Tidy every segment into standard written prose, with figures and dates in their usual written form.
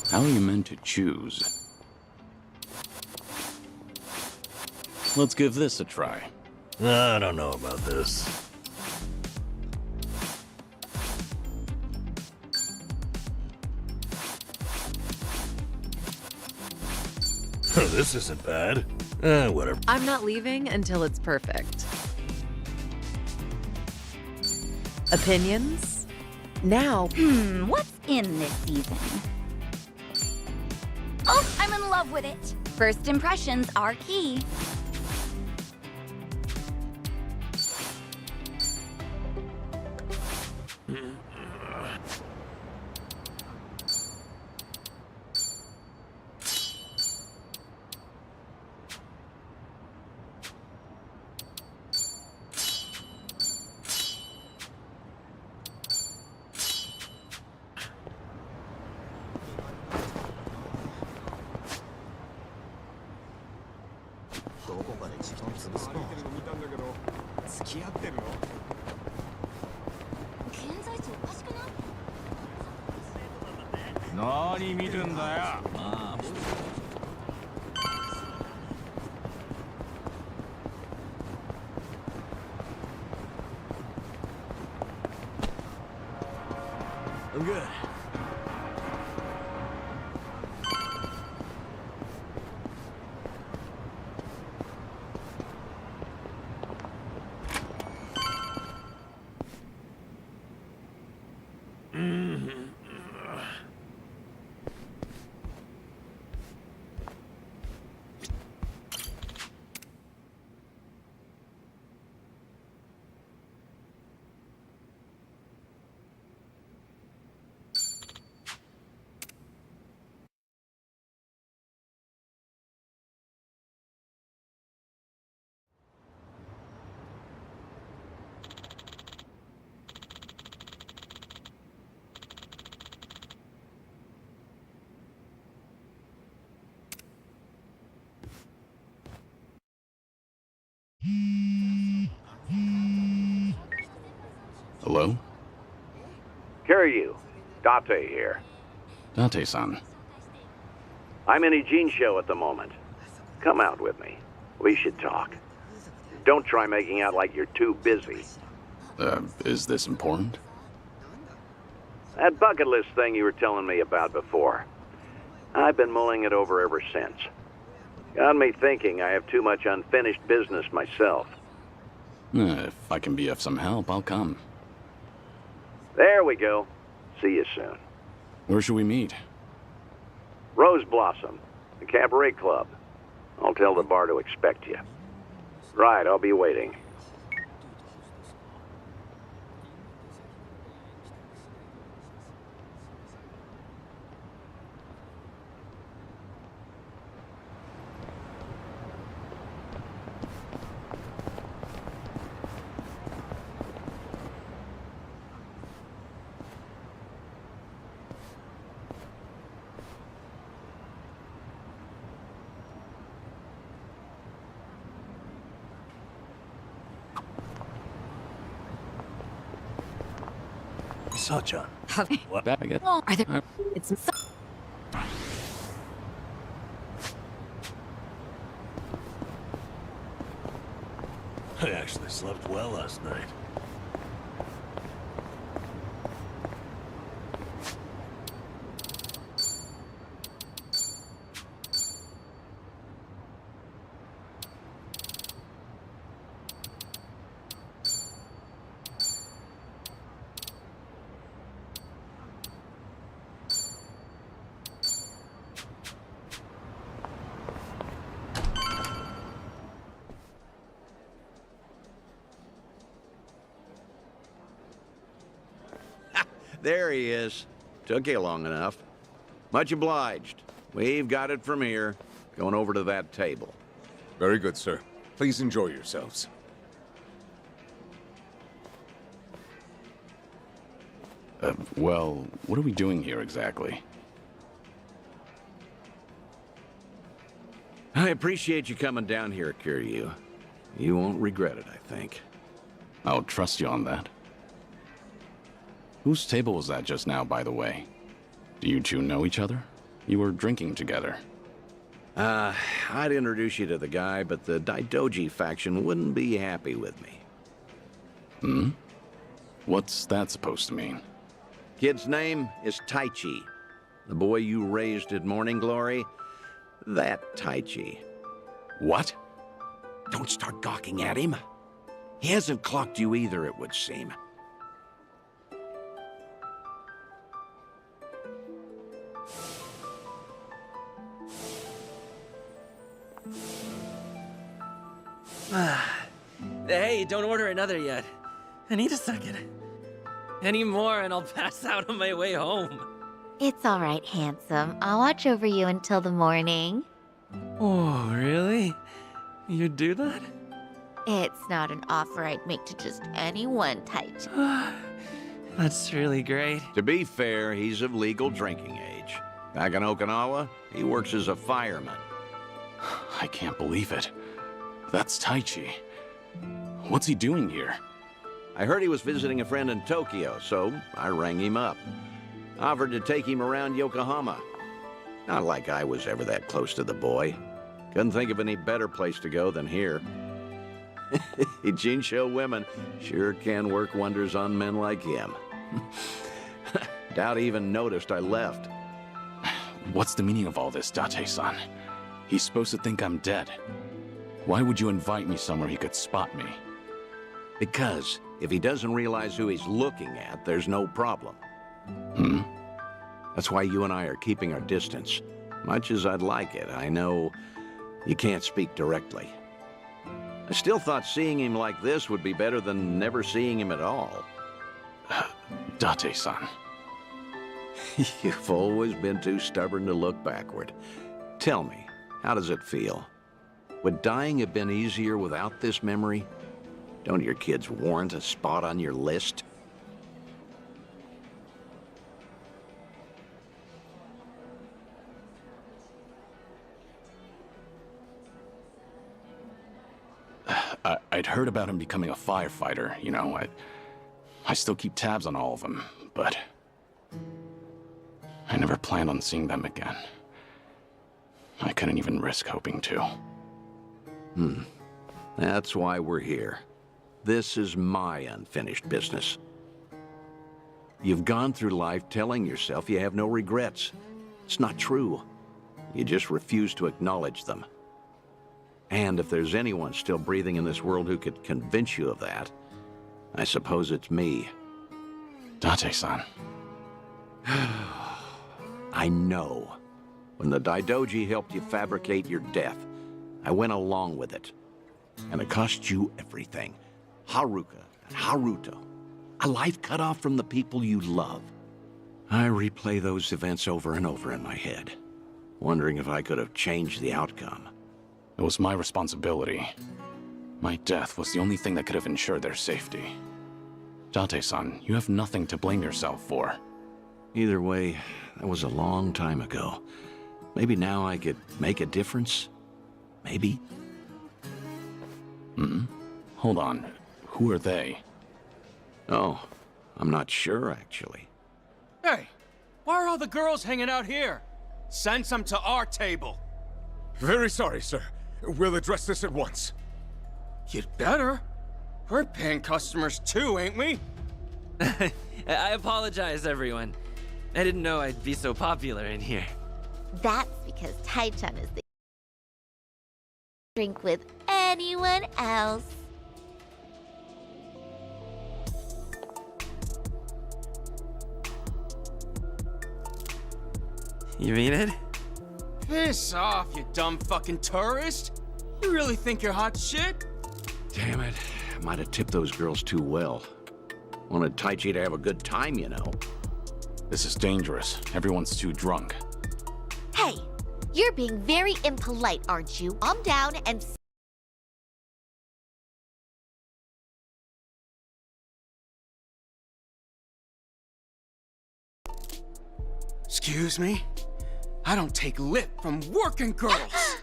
How are you meant to choose? Let's give this a try. I don't know about this. This isn't bad. Whatever. I'm not leaving until it's perfect. Opinions? Now. What's in this season? Oh, I'm in love with it. First impressions are key. I'm good. Hello? Kiryu, Date here. Date-san. I'm in a Ijin show at the moment. Come out with me. We should talk. Don't try making out like you're too busy. Is this important? That bucket list thing you were telling me about before. I've been mulling it over ever since. Got me thinking I have too much unfinished business myself. If I can be of some help, I'll come. There we go. See you soon. Where should we meet? Rose Blossom, the cabaret club. I'll tell the bar to expect you. Right, I'll be waiting. Sachan. What? I get. Are there? It's. I actually slept well last night. There he is. Took you long enough. Much obliged. We've got it from here. Going over to that table. Very good, sir. Please enjoy yourselves. Well, what are we doing here exactly? I appreciate you coming down here, Kiryu. You won't regret it, I think. I'll trust you on that. Whose table was that just now, by the way? Do you two know each other? You were drinking together. I'd introduce you to the guy, but the Daidoji faction wouldn't be happy with me. What's that supposed to mean? Kid's name is Taichi. The boy you raised at Morning Glory, that Taichi. What? Don't start gawking at him. He hasn't clocked you either, it would seem. Hey, don't order another yet. I need a second. Any more and I'll pass out on my way home. It's all right, handsome. I'll watch over you until the morning. Oh, really? You'd do that? It's not an offer I'd make to just anyone, Taichi. That's really great. To be fair, he's of legal drinking age. Back in Okinawa, he works as a fireman. I can't believe it. That's Taichi. What's he doing here? I heard he was visiting a friend in Tokyo, so I rang him up. Offered to take him around Yokohama. Not like I was ever that close to the boy. Couldn't think of any better place to go than here. Jinsho women sure can work wonders on men like him. Doubt he even noticed I left. What's the meaning of all this, Date-san? He's supposed to think I'm dead. Why would you invite me somewhere he could spot me? Because if he doesn't realize who he's looking at, there's no problem. That's why you and I are keeping our distance. Much as I'd like it, I know you can't speak directly. I still thought seeing him like this would be better than never seeing him at all. Date-san. You've always been too stubborn to look backward. Tell me, how does it feel? Would dying have been easier without this memory? Don't your kids warrant a spot on your list? I'd heard about him becoming a firefighter, you know. I still keep tabs on all of them, but I never planned on seeing them again. I couldn't even risk hoping to. That's why we're here. This is my unfinished business. You've gone through life telling yourself you have no regrets. It's not true. You just refuse to acknowledge them. And if there's anyone still breathing in this world who could convince you of that, I suppose it's me. Date-san. I know. When the Daidoji helped you fabricate your death, I went along with it. And it cost you everything. Haruka and Haruto. A life cut off from the people you love. I replay those events over and over in my head, wondering if I could have changed the outcome. It was my responsibility. My death was the only thing that could have ensured their safety. Date-san, you have nothing to blame yourself for. Either way, that was a long time ago. Maybe now I could make a difference? Maybe? Hold on. Who are they? Oh, I'm not sure, actually. Hey, why are all the girls hanging out here? Send some to our table. Very sorry, sir. We'll address this at once. You'd better. We're paying customers too, ain't we? I apologize, everyone. I didn't know I'd be so popular in here. That's because Taichan is the drink with anyone else. You mean it? Piss off, you dumb fucking tourist. You really think you're hot shit? Damn it. I might have tipped those girls too well. Wanted Taichi to have a good time, you know. This is dangerous. Everyone's too drunk. Hey, you're being very impolite, aren't you? Calm down and... Excuse me? I don't take lip from working girls.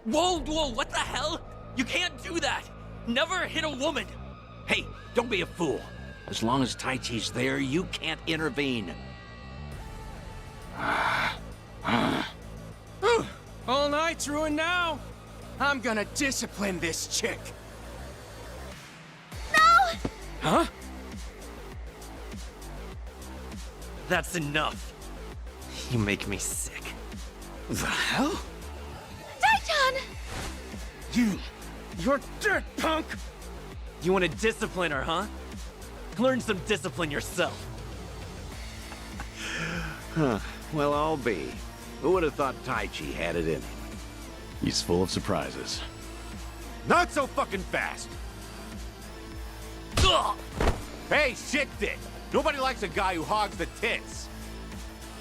Whoa, what the hell? You can't do that! Never hit a woman! Hey, don't be a fool. As long as Tai Chi's there, you can't intervene. All night's ruined now. I'm gonna discipline this chick. No! Huh? That's enough. You make me sick. The hell? Taichan! You're dead, punk! You want to discipline her, huh? Learn some discipline yourself. Well, I'll be. Who would have thought Tai Chi had it in him? He's full of surprises. Not so fucking fast! Ugh! Hey, shit dick! Nobody likes a guy who hogs the tits!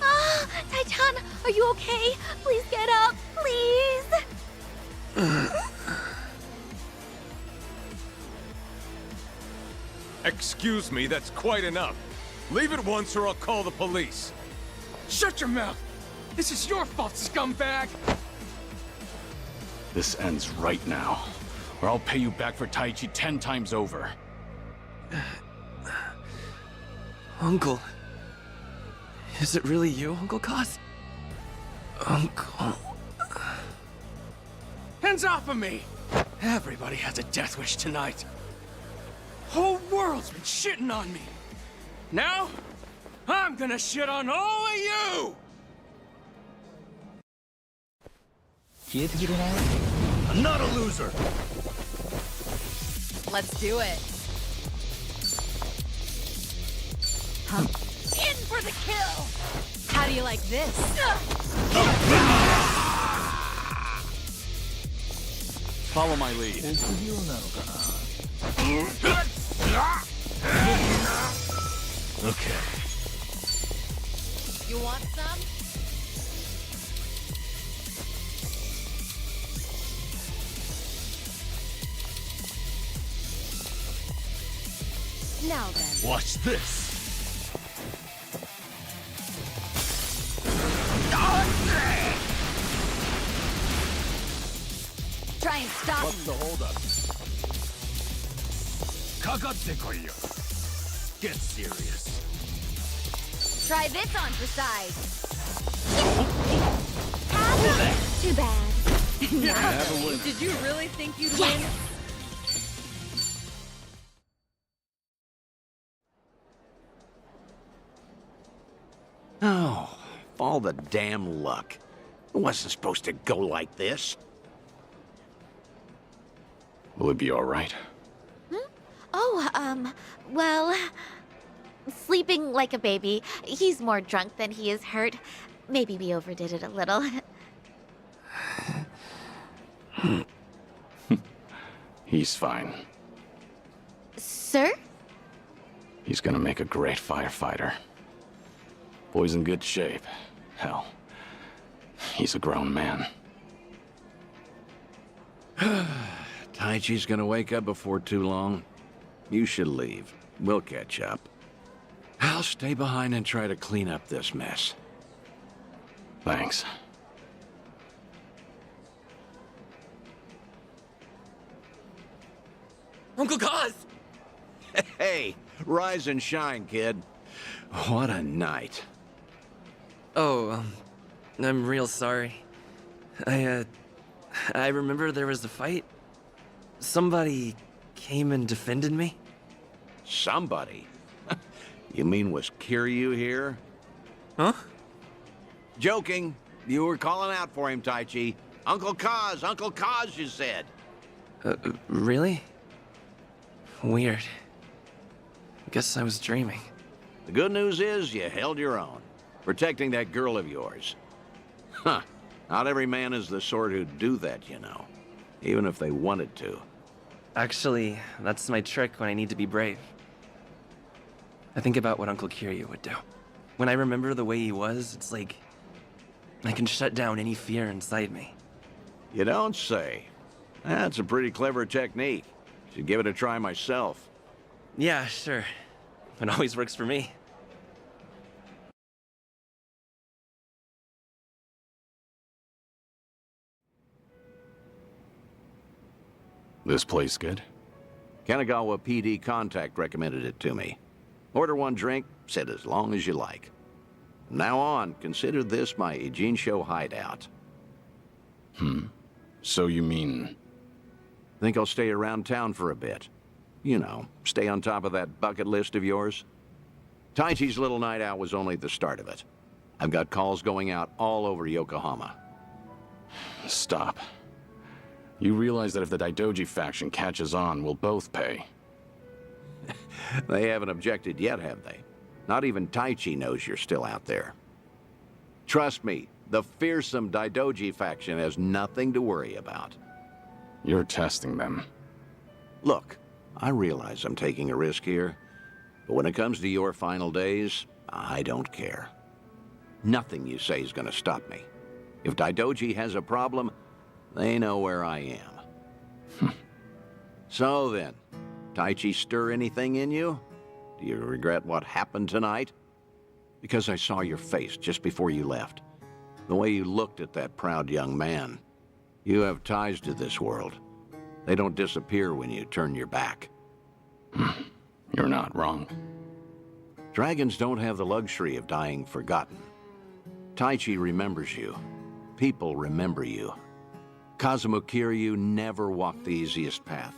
Ah, Taichan, are you okay? Please get up, please! Excuse me, that's quite enough. Leave it once or I'll call the police. Shut your mouth! This is your fault, scumbag! This ends right now, or I'll pay you back for Tai Chi 10 times over. Uncle. Is it really you, Uncle Kaz? Uncle. Hands off of me! Everybody has a death wish tonight. Whole world's been shitting on me. Now, I'm gonna shit on all of you! I'm not a loser. Let's do it. In for the kill! How do you like this? Follow my lead. Okay. You want some? Now then. Watch this. Try and stop What's him. the holdup? Kakatte koyo. Get serious. Try this on for size. Too bad. Did you really think you'd win? Oh, all the damn luck. It wasn't supposed to go like this. Will it be all right? Oh, well... Sleeping like a baby. He's more drunk than he is hurt. Maybe we overdid it a little. He's fine. Sir? He's gonna make a great firefighter. Boy's in good shape. Hell, he's a grown man. Tai Chi's gonna wake up before too long. You should leave. We'll catch up. I'll stay behind and try to clean up this mess. Thanks. Uncle Kaz! Hey, rise and shine, kid. What a night. Oh, I'm real sorry. I remember there was a fight. Somebody came and defended me. Somebody? You mean was Kiryu here? Huh? Joking. You were calling out for him, Tai Chi. Uncle Kaz, you said. Really? Weird. Guess I was dreaming. The good news is you held your own, protecting that girl of yours. Huh. Not every man is the sort who'd do that, you know. Even if they wanted to. Actually, that's my trick when I need to be brave. I think about what Uncle Kiryu would do. When I remember the way he was, it's like I can shut down any fear inside me. You don't say. That's a pretty clever technique. Should give it a try myself. Yeah, sure. It always works for me. This place good? Kanagawa PD contact recommended it to me. Order one drink, sit as long as you like. From now on, consider this my Ijincho hideout. So you mean... Think I'll stay around town for a bit. You know, stay on top of that bucket list of yours? Taichi's little night out was only the start of it. I've got calls going out all over Yokohama. Stop. You realize that if the Daidoji faction catches on, we'll both pay. They haven't objected yet, have they? Not even Taichi knows you're still out there. Trust me, the fearsome Daidoji faction has nothing to worry about. You're testing them. Look, I realize I'm taking a risk here, but when it comes to your final days, I don't care. Nothing you say is going to stop me. If Daidoji has a problem, they know where I am. So then, Taichi stir anything in you? Do you regret what happened tonight? Because I saw your face just before you left. The way you looked at that proud young man. You have ties to this world. They don't disappear when you turn your back. You're not wrong. Dragons don't have the luxury of dying forgotten. Taichi remembers you. People remember you. Kazuma Kiryu never walked the easiest path,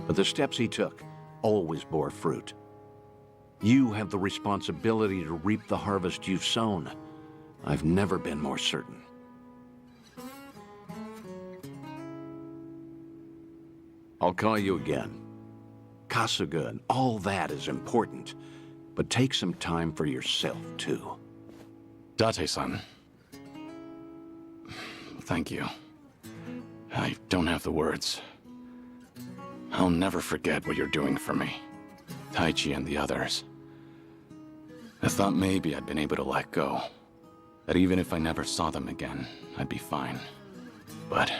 but the steps he took always bore fruit. You have the responsibility to reap the harvest you've sown. I've never been more certain. I'll call you again. Kasuga and all that is important, but take some time for yourself, too. Date-san. Thank you. I don't have the words. I'll never forget what you're doing for me. Taichi and the others. I thought maybe I'd been able to let go. That even if I never saw them again, I'd be fine. But...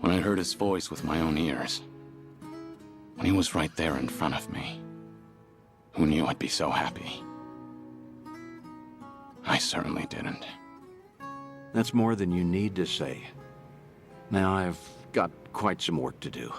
when I heard his voice with my own ears, when he was right there in front of me, who knew I'd be so happy? I certainly didn't. That's more than you need to say. Now I've got quite some work to do.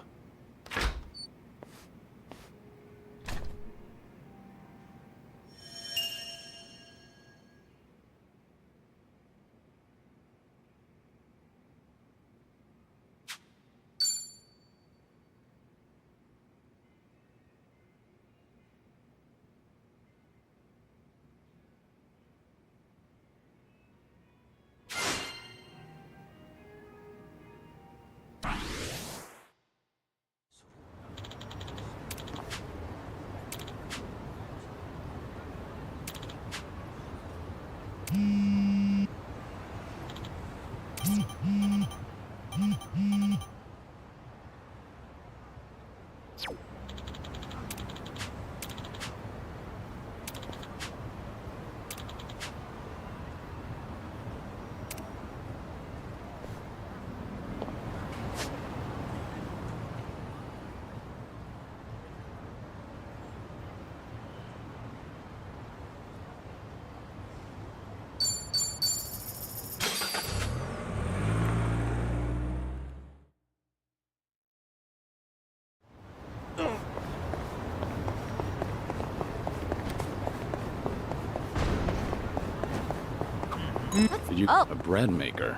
You a bread maker.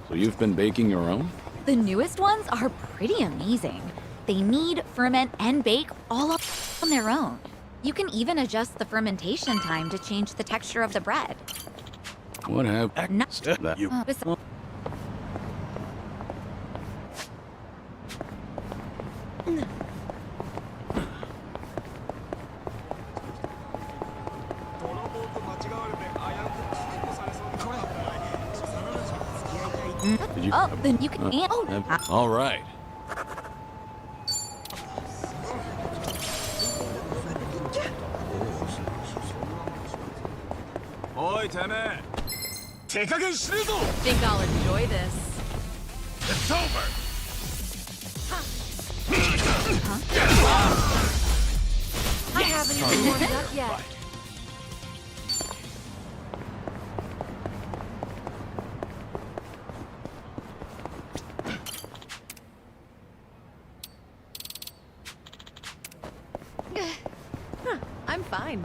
So you've been baking your own? The newest ones are pretty amazing. They knead, ferment, and bake all up on their own. You can even adjust the fermentation time to change the texture of the bread. What have... Not that you... Did you... Oh, then you can... All right. Oi, Teme! Think Think I'll enjoy this. It's over! I haven't even warmed up yet. I'm fine. fine.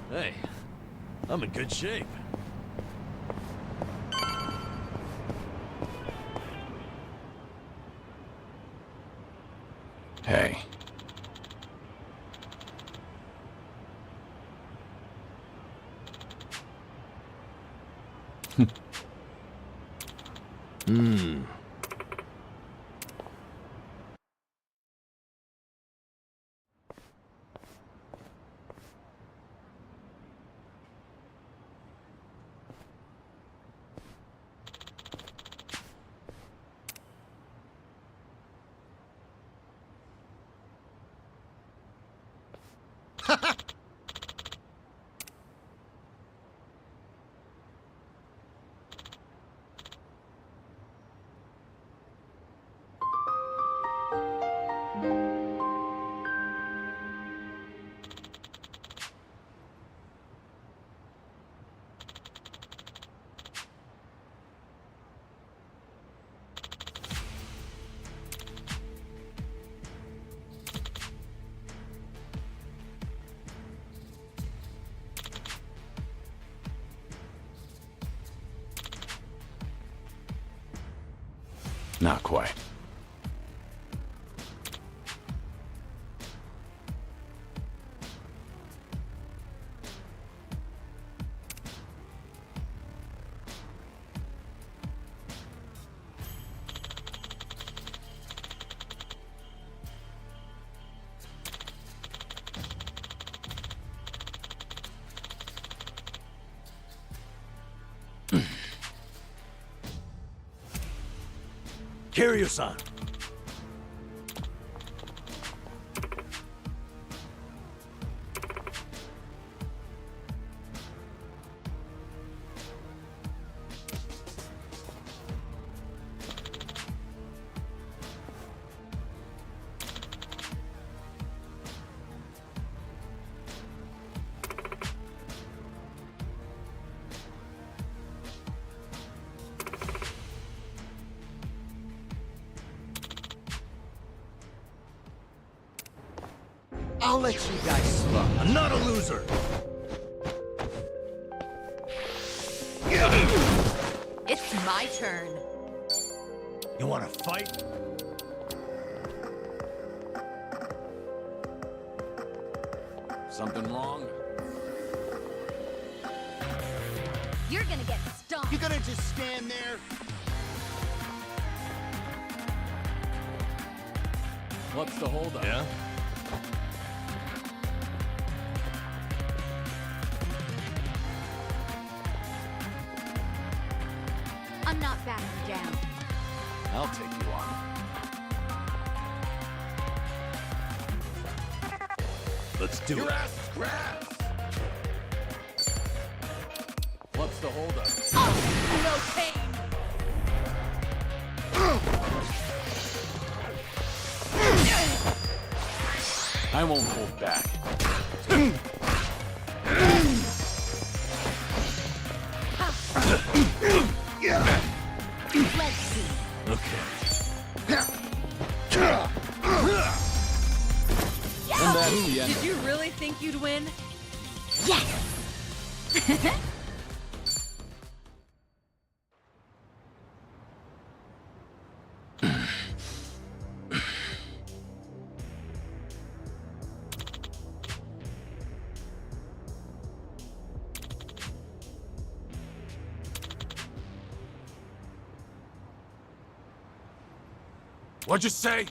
Hey, I'm in good shape. Hey. Not quite. Kiryu-san. I'll let you guys slug. I'm not a loser. It's my turn. You want to fight? Something wrong? You're gonna get stomped. You gonna just stand there? What's the holdup? Yeah? I'm not backing down. I'll take you on. Let's do it. What's the holdup? No pain. I won't hold back. Let's see. Okay. And that's the end. Did you really think you'd win? What'd you say?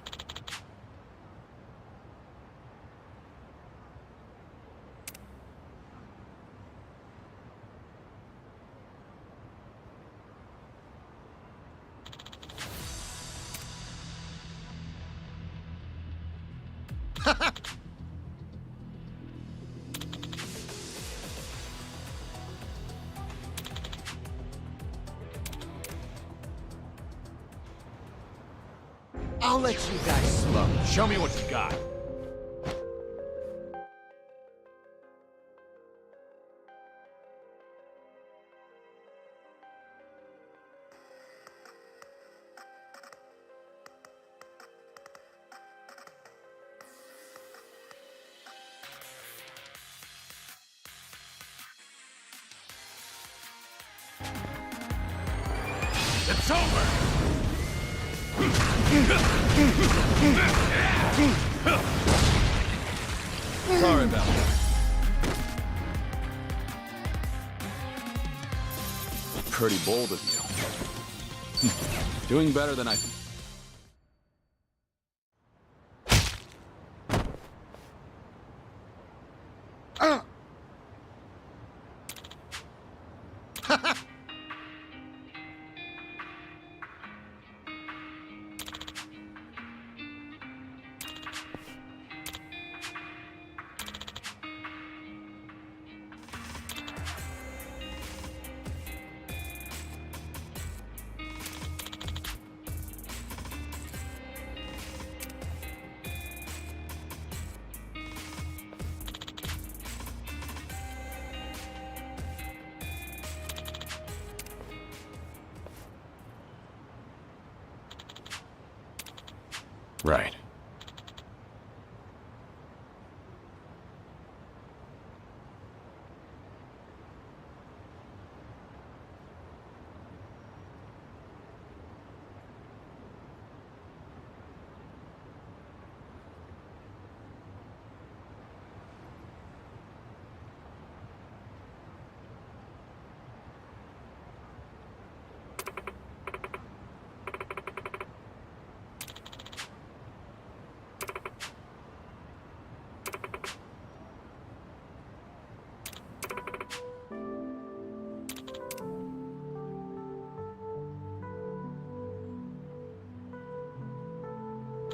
I'll let you guys smoke. Show me what you got. It's over! Sorry about that. Pretty bold of you. Doing better than I... Right.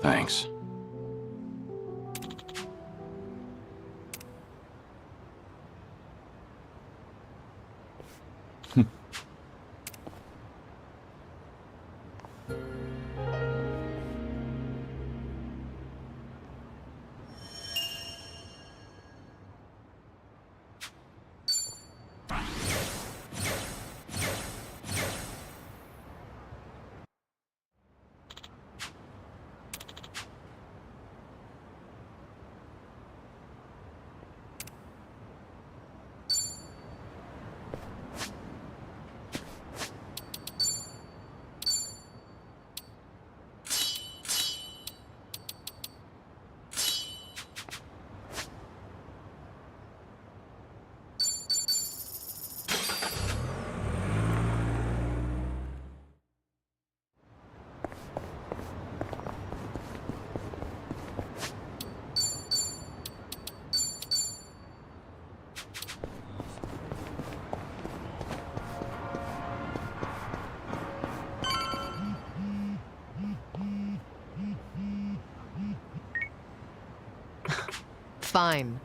Thanks. Fine.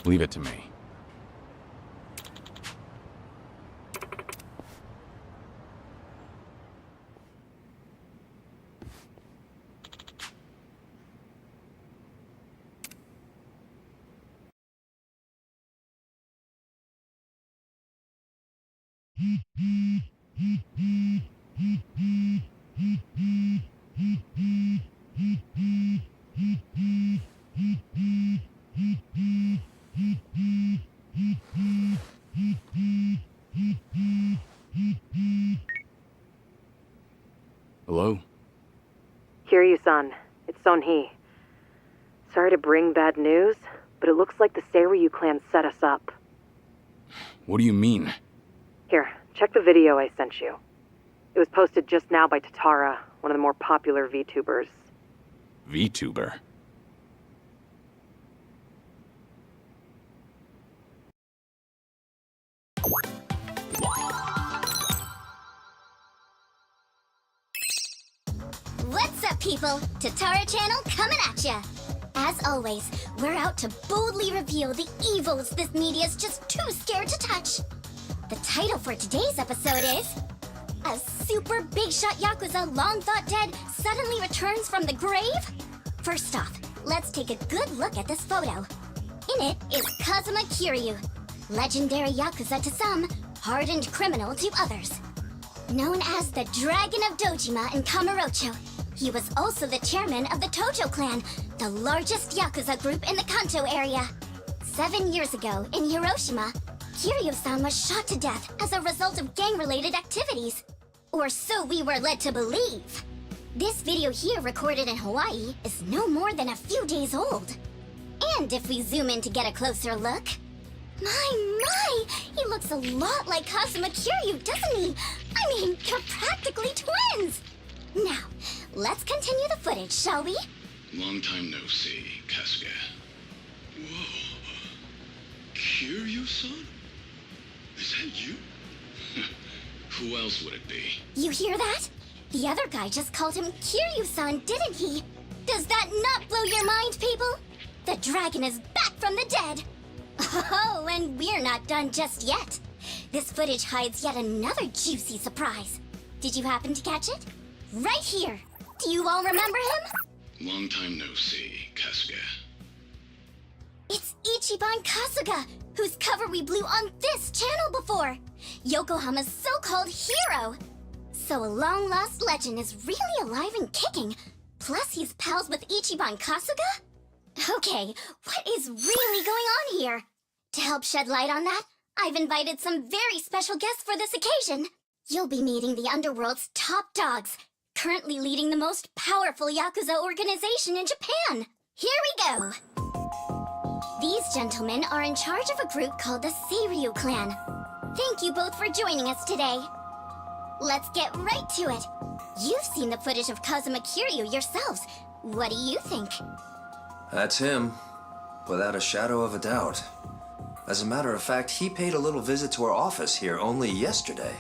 Leave it to me. Hello? Kiryu-san, it's Son-hee. Sorry to bring bad news, but it looks like the Seiryu clan set us up. What do you mean? Here, check the video I sent you. It was posted just now by Tatara, one of the more popular VTubers. VTuber? What's up, people? Tatara Channel coming at ya! As always, we're out to boldly reveal the evils this media's just too scared to touch. The title for today's episode is... A super big shot Yakuza long thought dead suddenly returns from the grave? First off, let's take a good look at this photo. In it is Kazuma Kiryu, legendary Yakuza to some, hardened criminal to others. Known as the Dragon of Dojima in Kamurocho, he was also the chairman of the Tojo clan, the largest Yakuza group in the Kanto area. 7 years ago, in Hiroshima, Kiryu-san was shot to death as a result of gang-related activities. Or so we were led to believe. This video here, recorded in Hawaii, is no more than a few days old. And if we zoom in to get a closer look... My! He looks a lot like Kazuma Kiryu, doesn't he? I mean, you're practically twins! Now, let's continue the footage, shall we? Long time no see, Kasuga. Whoa. Kiryu-san? Is that you? Who else would it be? You hear that? The other guy just called him Kiryu-san, didn't he? Does that not blow your mind, people? The dragon is back from the dead! Oh, and we're not done just yet. This footage hides yet another juicy surprise. Did you happen to catch it? Right here. Do you all remember him? Long time no see, Kasuga. It's Ichiban Kasuga, whose cover we blew on this channel before. Yokohama's so-called hero. So a long-lost legend is really alive and kicking. Plus he's pals with Ichiban Kasuga? Okay, what is really going on here? To help shed light on that, I've invited some very special guests for this occasion. You'll be meeting the Underworld's top dogs, currently leading the most powerful Yakuza organization in Japan. Here we go! These gentlemen are in charge of a group called the Seiryu Clan. Thank you both for joining us today. Let's get right to it. You've seen the footage of Kazuma Kiryu yourselves. What do you think? That's him, without a shadow of a doubt. As a matter of fact, he paid a little visit to our office here only yesterday,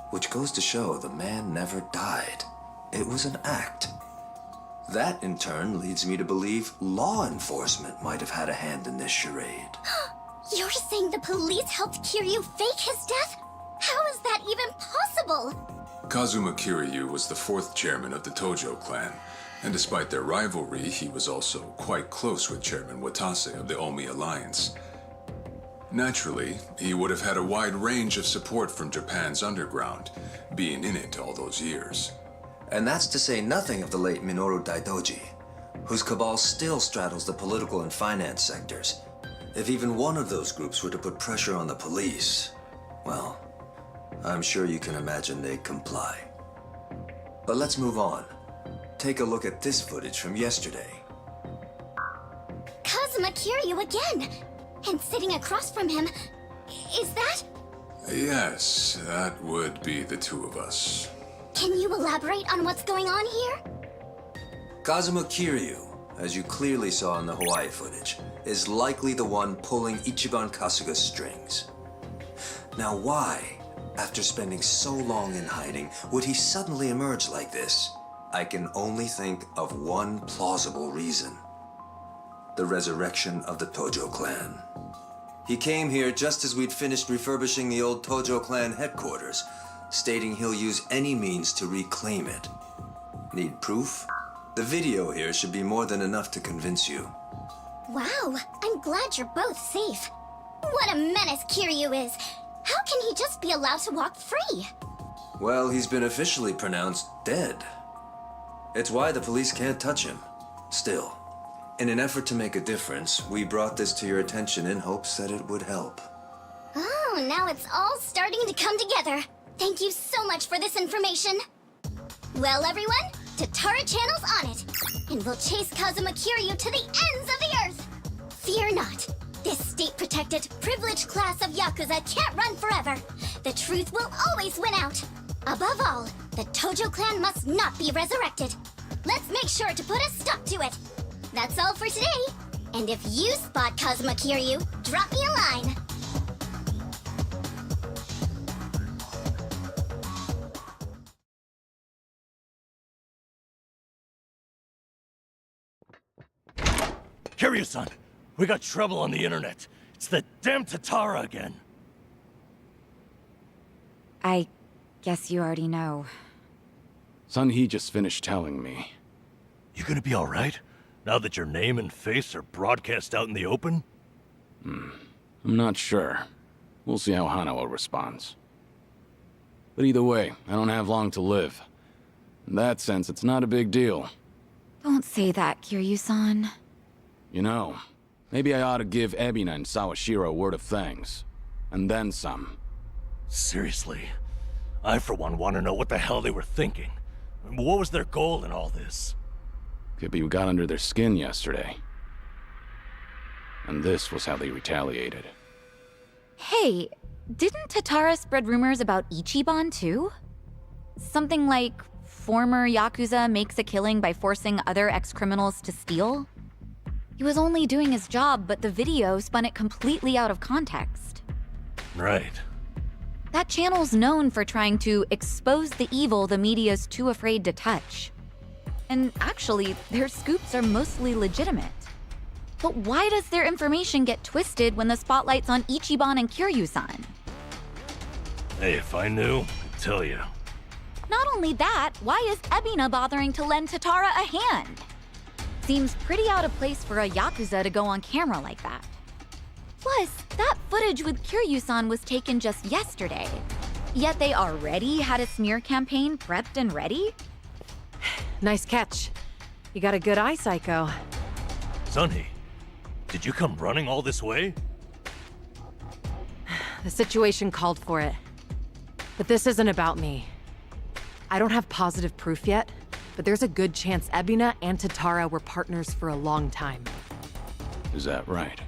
which goes to show the man never died. It was an act. That, in turn, leads me to believe law enforcement might have had a hand in this charade. You're saying the police helped Kiryu fake his death? How is that even possible? Kazuma Kiryu was the fourth chairman of the Tojo clan, and despite their rivalry, he was also quite close with Chairman Watase of the Omi Alliance. Naturally, he would have had a wide range of support from Japan's underground, being in it all those years. And that's to say nothing of the late Minoru Daidoji, whose cabal still straddles the political and finance sectors. If even one of those groups were to put pressure on the police, well, I'm sure you can imagine they'd comply. But let's move on. Take a look at this footage from yesterday. Kazuma Kiryu again! And sitting across from him, is that... Yes, that would be the two of us. Can you elaborate on what's going on here? Kazuma Kiryu, as you clearly saw in the Hawaii footage, is likely the one pulling Ichiban Kasuga's strings. Now why, after spending so long in hiding, would he suddenly emerge like this? I can only think of one plausible reason. The resurrection of the Tojo clan. He came here just as we'd finished refurbishing the old Tojo clan headquarters, stating he'll use any means to reclaim it. Need proof? The video here should be more than enough to convince you. Wow, I'm glad you're both safe. What a menace Kiryu is. How can he just be allowed to walk free? Well, he's been officially pronounced dead. It's why the police can't touch him. Still, in an effort to make a difference, we brought this to your attention in hopes that it would help. Oh, now it's all starting to come together. Thank you so much for this information. Well, everyone, Tatara Channel's on it. And we'll chase Kazuma Kiryu to the ends of the earth. Fear not. This state-protected, privileged class of Yakuza can't run forever. The truth will always win out. Above all, the Tojo clan must not be resurrected. Let's make sure to put a stop to it. That's all for today. And if you spot Kazuma Kiryu, drop me a line. Kiryu-san, we got trouble on the internet. It's the damn Tatara again. I guess you already know. Sun He just finished telling me. You gonna be alright? Now that your name and face are broadcast out in the open? I'm not sure. We'll see how Hanawa responds. But either way, I don't have long to live. In that sense, it's not a big deal. Don't say that, Kiryu-san. You know, maybe I ought to give Ebina and Sawashiro a word of thanks. And then some. Seriously? I, for one, want to know what the hell they were thinking. What was their goal in all this? Could be we got under their skin yesterday. And this was how they retaliated. Hey, didn't Tatara spread rumors about Ichiban too? Something like former Yakuza makes a killing by forcing other ex-criminals to steal? He was only doing his job, but the video spun it completely out of context. Right. That channel's known for trying to expose the evil the media's too afraid to touch. And actually, their scoops are mostly legitimate. But why does their information get twisted when the spotlight's on Ichiban and Kiryu-san? Hey, if I knew, I'd tell you. Not only that, why is Ebina bothering to lend Tatara a hand? Seems pretty out of place for a Yakuza to go on camera like that. Plus, that footage with Kiryu-san was taken just yesterday. Yet they already had a smear campaign prepped and ready? Nice catch. You got a good eye, Psycho. Sunny, did you come running all this way? The situation called for it. But this isn't about me. I don't have positive proof yet, but there's a good chance Ebina and Tatara were partners for a long time. Is that right?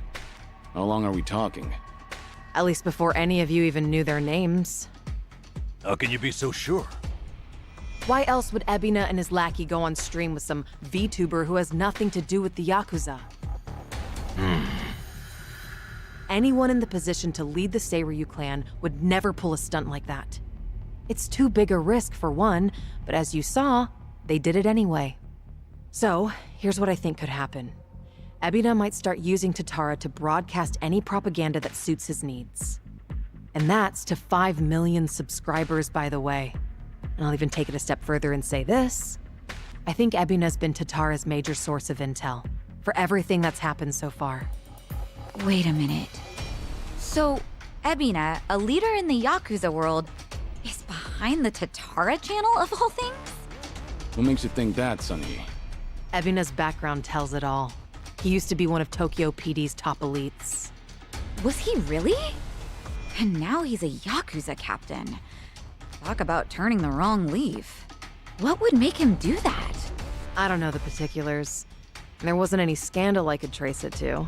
How long are we talking? At least before any of you even knew their names. How can you be so sure? Why else would Ebina and his lackey go on stream with some VTuber who has nothing to do with the Yakuza? Anyone in the position to lead the Seiryu clan would never pull a stunt like that. It's too big a risk for one, but as you saw, they did it anyway. So, here's what I think could happen. Ebina might start using Tatara to broadcast any propaganda that suits his needs. And that's to 5 million subscribers, by the way. And I'll even take it a step further and say this. I think Ebina's been Tatara's major source of intel for everything that's happened so far. Wait a minute. So, Ebina, a leader in the Yakuza world, is behind the Tatara channel of all things? What makes you think that, Sunny? Ebina's background tells it all. He used to be one of Tokyo PD's top elites. Was he really? And now he's a Yakuza captain. Talk about turning the wrong leaf. What would make him do that? I don't know the particulars. There wasn't any scandal I could trace it to.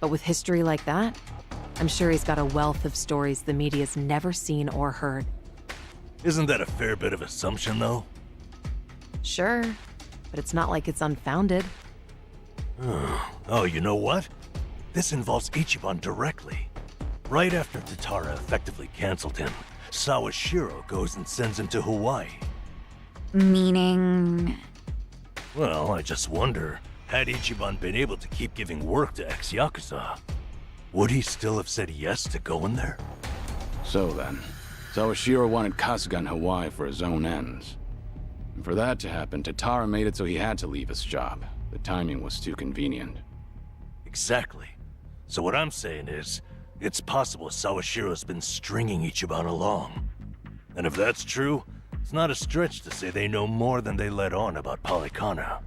But with history like that, I'm sure he's got a wealth of stories the media's never seen or heard. Isn't that a fair bit of assumption, though? Sure, but it's not like it's unfounded. Oh, you know what? This involves Ichiban directly. Right after Tatara effectively canceled him, Sawashiro goes and sends him to Hawaii. Meaning... Well, I just wonder, had Ichiban been able to keep giving work to ex-Yakuza, would he still have said yes to going there? So then, Sawashiro wanted Kasuga in Hawaii for his own ends. And for that to happen, Tatara made it so he had to leave his job. The timing was too convenient. Exactly. So what I'm saying is, it's possible Sawashiro's been stringing Ichiban along. And if that's true, it's not a stretch to say they know more than they let on about Polycana.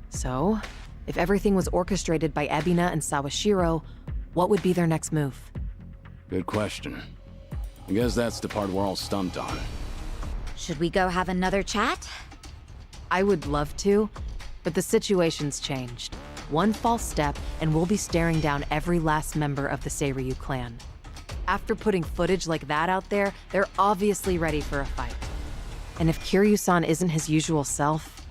So, if everything was orchestrated by Ebina and Sawashiro, what would be their next move? Good question. I guess that's the part we're all stumped on. Should we go have another chat? I would love to, but the situation's changed. One false step, and we'll be staring down every last member of the Seiryu clan. After putting footage like that out there, they're obviously ready for a fight. And if Kiryu-san isn't his usual self,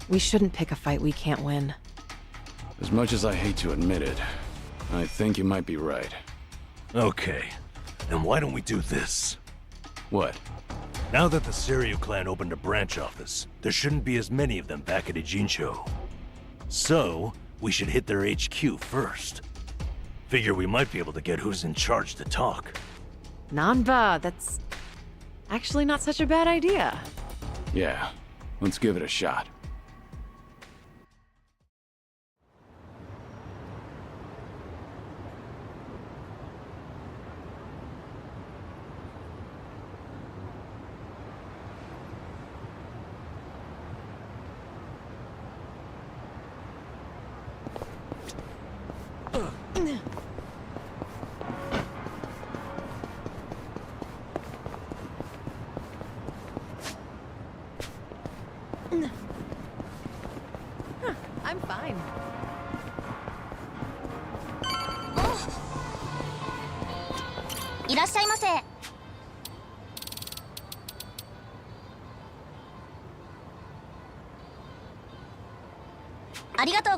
we shouldn't pick a fight we can't win. As much as I hate to admit it, I think you might be right. Okay, then why don't we do this? What? Now that the Seiryu clan opened a branch office, there shouldn't be as many of them back at Ijincho. So, we should hit their HQ first. Figure we might be able to get who's in charge to talk. Nanba, that's Actually, not such a bad idea. Yeah, let's give it a shot. I'm fine.いらっしゃいませ。ありがとう。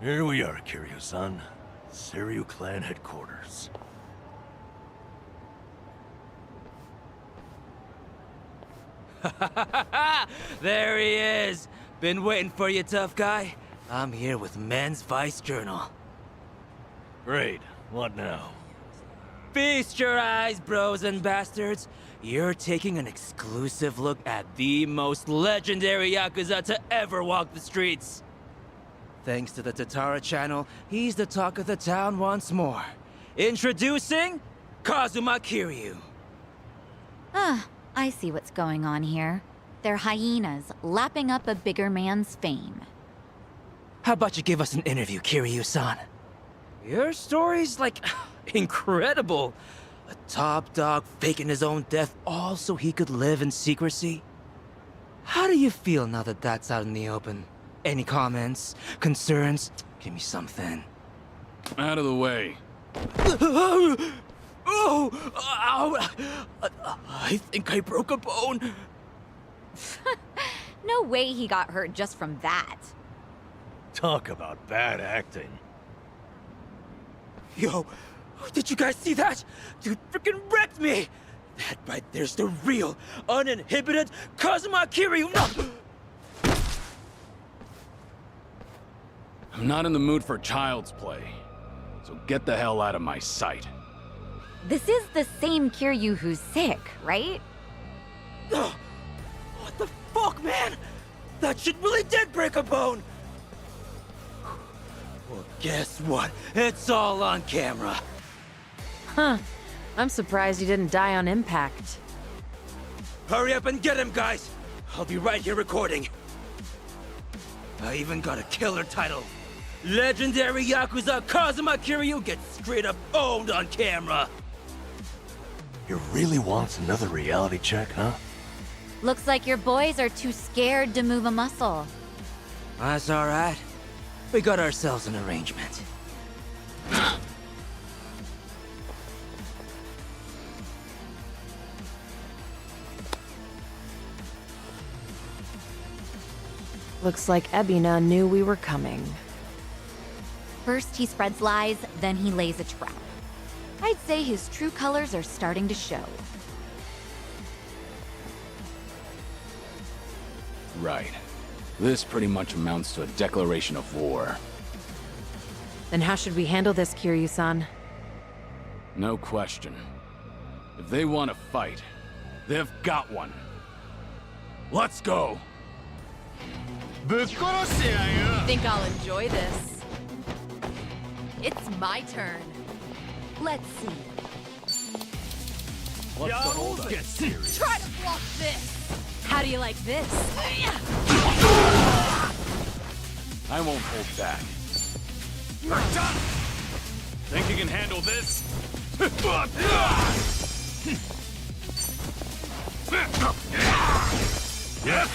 Here we are, Kiryu-san. Seiryu Clan headquarters. There he is! Been waiting for you, tough guy. I'm here with Men's Vice Journal. Great. What now? Feast your eyes, bros and bastards. You're taking an exclusive look at the most legendary Yakuza to ever walk the streets. Thanks to the Tatara channel, he's the talk of the town once more. Introducing Kazuma Kiryu. Ah, I see what's going on here. They're hyenas lapping up a bigger man's fame. How about you give us an interview, Kiryu-san? Your story's, like, incredible. A top dog faking his own death all so he could live in secrecy. How do you feel now that that's out in the open? Any comments? Concerns? Give me something. Out of the way. Oh! Ow! I think I broke a bone. No way he got hurt just from that. Talk about bad acting. Yo, did you guys see that? Dude freaking wrecked me! That right there's the real, uninhibited Kazuma Kiryu! No! I'm not in the mood for child's play, so get the hell out of my sight. This is the same Kiryu who's sick, right? What the fuck, man? That shit really did break a bone! Well, guess what? It's all on camera. Huh. I'm surprised you didn't die on impact. Hurry up and get him, guys! I'll be right here recording. I even got a killer title. Legendary Yakuza Kazuma Kiryu gets straight up owned on camera. You really want another reality check, huh? Looks like your boys are too scared to move a muscle. That's alright. We got ourselves an arrangement. Looks like Ebina knew we were coming. First he spreads lies, then he lays a trap. I'd say his true colors are starting to show. Right. This pretty much amounts to a declaration of war. Then how should we handle this, Kiryu-san? No question. If they want to fight, they've got one. Let's go! Think I'll enjoy this? It's my turn. Let's see. What's the hold? Get serious. Try to block this! How do you like this? I won't hold back. Think you can handle this? Yeah.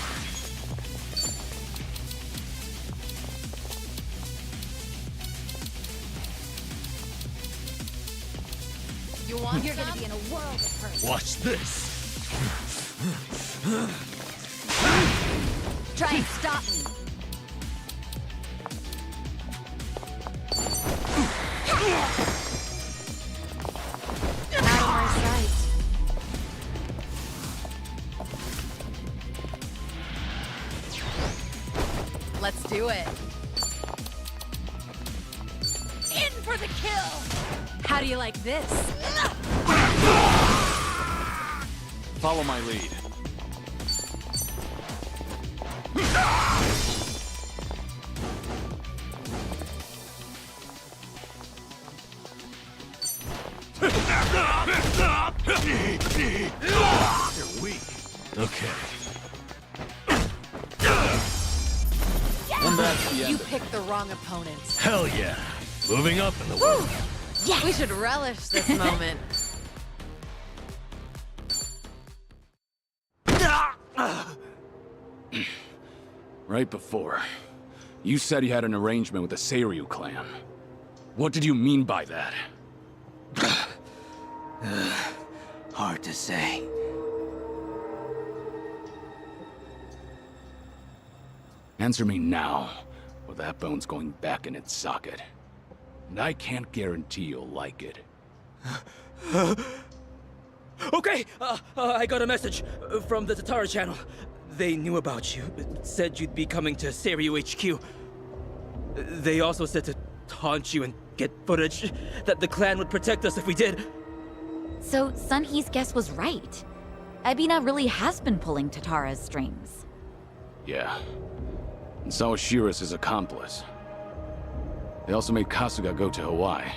You want You're gonna be in a world of hurt. Watch this. Try and stop me. Out of my sight. Let's do it. In for the kill! How do you like this? Follow my lead. You're weak. Okay. And that's the end. You picked the wrong opponent. Hell yeah. Moving up in the world. Yeah. We should relish this moment. Right before, you said you had an arrangement with the Seiryu clan. What did you mean by that? Hard to say. Answer me now, or that bone's going back in its socket. And I can't guarantee you'll like it. Okay, I got a message from the Tatara channel. They knew about you, said you'd be coming to Seiryu HQ. They also said to taunt you and get footage, that the clan would protect us if we did. So Sunhee's guess was right. Ebina really has been pulling Tatara's strings. Yeah. And so is Shira's his accomplice. They also made Kasuga go to Hawaii.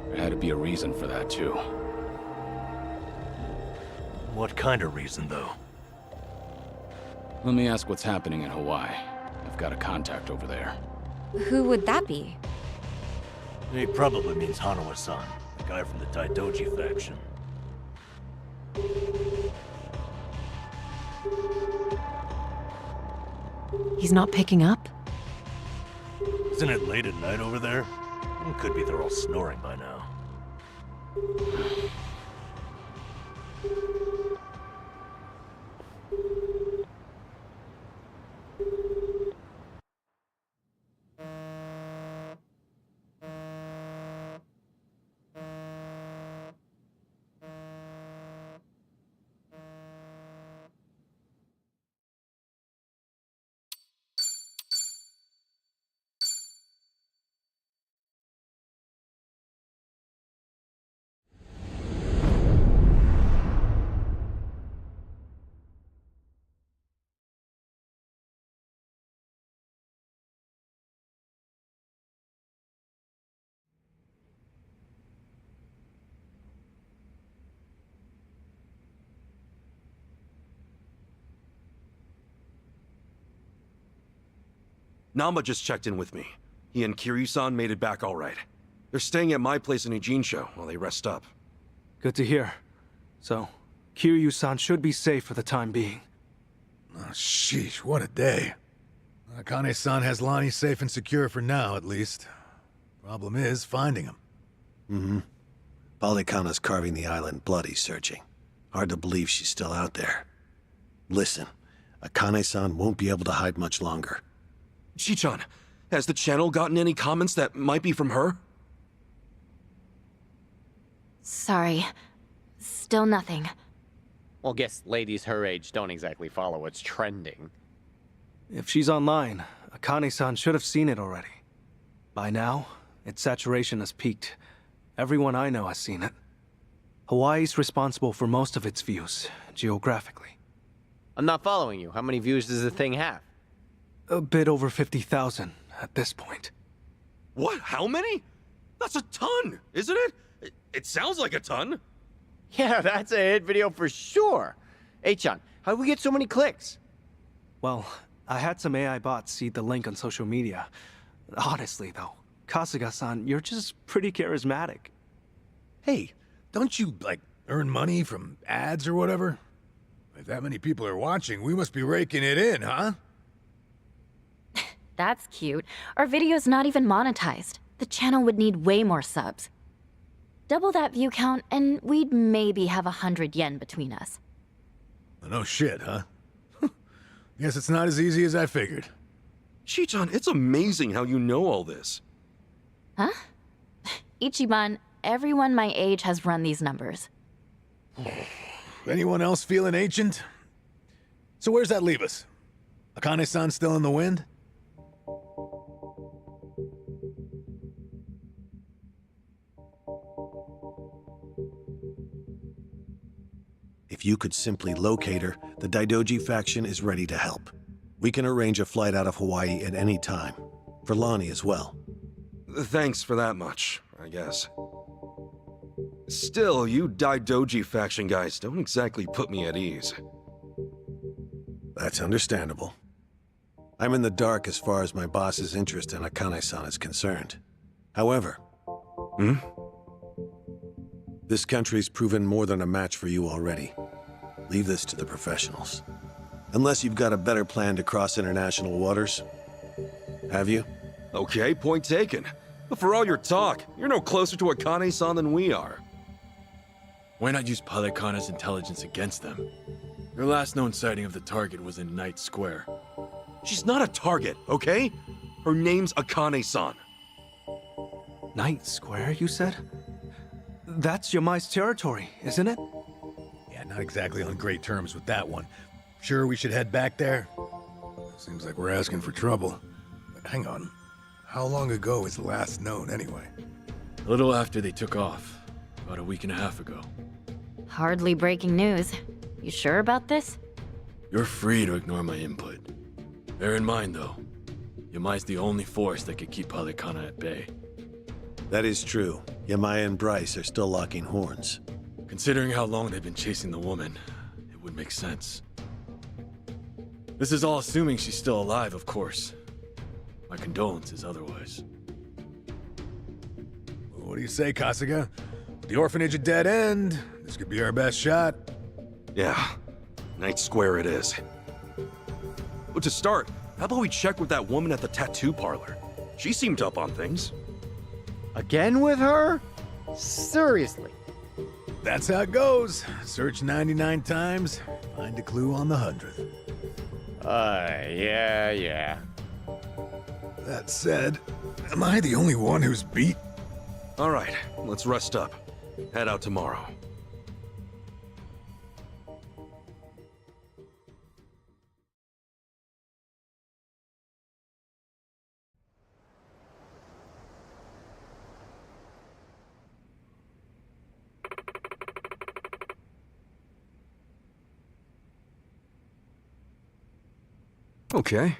There had to be a reason for that, too. What kind of reason, though? Let me ask what's happening in Hawaii. I've got a contact over there. Who would that be? He probably means Hanawa-san, the guy from the Daidoji faction. He's not picking up? Isn't it late at night over there? It could be they're all snoring by now. Namba just checked in with me. He and Kiryu-san made it back all right. They're staying at my place in Eugene-sho while they rest up. Good to hear. So, Kiryu-san should be safe for the time being. Oh, sheesh, what a day. Akane-san has Lonnie safe and secure for now, at least. Problem is, finding him. Mm-hmm. Polykhana's carving the island bloody searching. Hard to believe she's still out there. Listen, Akane-san won't be able to hide much longer. Shi-chan, has the channel gotten any comments that might be from her? Sorry. Still nothing. Well, guess ladies her age don't exactly follow what's trending. If she's online, Akane-san should have seen it already. By now, its saturation has peaked. Everyone I know has seen it. Hawaii's responsible for most of its views, geographically. I'm not following you. How many views does the thing have? A bit over 50,000 at this point. What? How many? That's a ton, isn't it? It sounds like a ton. Yeah, that's a hit video for sure. Hey, Chan, how did we get so many clicks? Well, I had some AI bots seed the link on social media. Honestly, though, Kasuga-san, you're just pretty charismatic. Hey, don't you, like, earn money from ads or whatever? If that many people are watching, we must be raking it in, huh? That's cute. Our video's not even monetized. The channel would need way more subs. Double that view count, and we'd maybe have 100 yen between us. No shit, huh? Guess it's not as easy as I figured. Shi-chan, it's amazing how you know all this. Huh? Ichiban, everyone my age has run these numbers. Anyone else feeling ancient? So where's that leave us? Akane-san still in the wind? If you could simply locate her, the Daidoji faction is ready to help. We can arrange a flight out of Hawaii at any time. For Lonnie as well. Thanks for that much, I guess. Still, you Daidoji faction guys don't exactly put me at ease. That's understandable. I'm in the dark as far as my boss's interest in Akane-san is concerned. However... This country's proven more than a match for you already. Leave this to the professionals. Unless you've got a better plan to cross international waters. Have you? Okay, point taken. But for all your talk, you're no closer to Akane-san than we are. Why not use Polykhana's intelligence against them? Their last known sighting of the target was in Night Square. She's not a target, okay? Her name's Akane-san. Night Square, you said? That's Yamai's territory, isn't it? Yeah, not exactly on great terms with that one. Sure we should head back there? Seems like we're asking for trouble. But hang on. How long ago is last known, anyway? A little after they took off. About a week and a half ago. Hardly breaking news. You sure about this? You're free to ignore my input. Bear in mind, though, Yamai's the only force that could keep Halikana at bay. That is true. Yamai and Bryce are still locking horns. Considering how long they've been chasing the woman, it would make sense. This is all assuming she's still alive, of course. My condolences otherwise. What do you say, Kasuga? The orphanage a dead end. This could be our best shot. Yeah, Night Square it is. But to start, how about we check with that woman at the tattoo parlor? She seemed up on things. Again with her? Seriously? That's how it goes. Search 99 times, find a clue on the 100th. Yeah. That said, am I the only one who's beat? All right, let's rest up. Head out tomorrow. Okay,